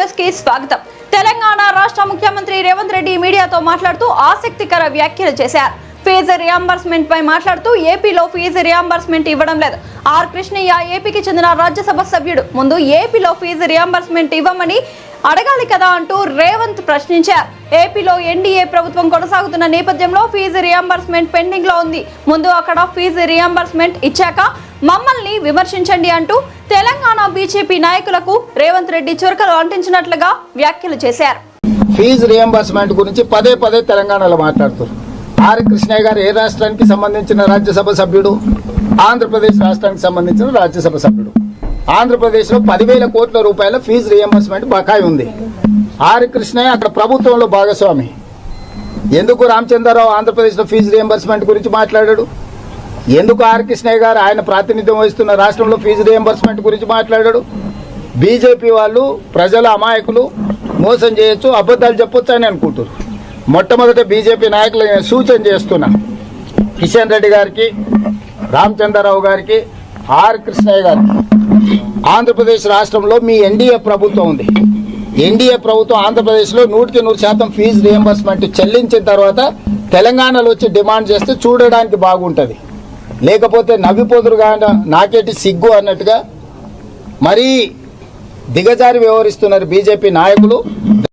News కి స్వాగతం. తెలంగాణ రాష్ట్ర ముఖ్యమంత్రి రేవంత్ రెడ్డి మీడియాతో మాట్లాడుతూ ఆసక్తికర వ్యాఖ్యలు చేశారు. ఫీజు రియంబర్స్మెంట్ పై మాట్లాడుతూ ఏపీలో ఫీజు రియంబర్స్మెంట్ ఇవ్వడం లేదు. ఆర్ కృష్ణయ్య ఏపీకి చెందిన రాజ్యసభ సభ్యుడు. ముందు ఏపీలో ఫీజు రియంబర్స్మెంట్ ఇవ్వమని అడగాలి కదా అంటూ రేవంత్ ప్రశ్నించారు. ఏపీలో ఎన్డీఏ ప్రభుత్వం కొనసాగుతున్న నేపథ్యంలో ఫీజు రియంబర్స్మెంట్ పెండింగ్ లో ఉంది. ముందు అక్కడ ఫీజు రియంబర్స్మెంట్ ఇచ్చాక మమ్మల్ని విమర్శించండి అంటూ తెలంగాణ బీజేపీ నాయకులకు రేవంత్ రెడ్డి చురకలు అంటించినట్లుగా వ్యాఖ్యలు చేశారు. ఫీజు రియంబర్స్మెంట్ గురించి పదే పదే తెలంగాణలో మాట్లాడుతారు. ఆర్ కృష్ణయ్య గారు ఏ రాష్ట్రానికి సంబంధించిన రాజ్యసభ సభ్యుడు? ఆంధ్రప్రదేశ్ రాష్ట్రానికి సంబంధించిన రాజ్యసభ సభ్యుడు. ఆంధ్రప్రదేశ్లో 10,000 కోట్ల రూపాయల ఫీజు రియంబర్స్మెంట్ బకాయి ఉంది. ఆర్ కృష్ణయ్య అక్కడ ప్రభుత్వంలో భాగస్వామి. ఎందుకు రామచంద్రరావు ఆంధ్రప్రదేశ్లో ఫీజు రియంబర్స్మెంట్ గురించి మాట్లాడాడు? ఎందుకు ఆర్ కృష్ణయ్య గారు ఆయన ప్రాతినిధ్యం వహిస్తున్న రాష్ట్రంలో ఫీజు రియంబర్స్మెంట్ గురించి మాట్లాడాడు? బీజేపీ వాళ్ళు ప్రజల అమాయకులు, మోసం చేయొచ్చు, అబద్ధాలు చెప్పొచ్చు అని అనుకుంటారు. మొట్టమొదటి బీజేపీ నాయకులు నేను సూచన చేస్తున్నా, కిషన్ రెడ్డి గారికి, రామచంద్రరావు గారికి, ఆర్ కృష్ణయ్య గారికి, ఆంధ్రప్రదేశ్ రాష్ట్రంలో మీ ఎన్డీఏ ప్రభుత్వం ఉంది. ఎన్డీఏ ప్రభుత్వం ఆంధ్రప్రదేశ్లో 100% ఫీజు రియంబర్స్మెంట్ చెల్లించిన తర్వాత తెలంగాణలో వచ్చి డిమాండ్ చేస్తే చూడడానికి బాగుంటుంది. లేకపోతే నవ్విపోదురుగా నాకేటి సిగ్గు అన్నట్టుగా మరీ దిగజారి వ్యవహరిస్తున్నారు బీజేపీ నాయకులు.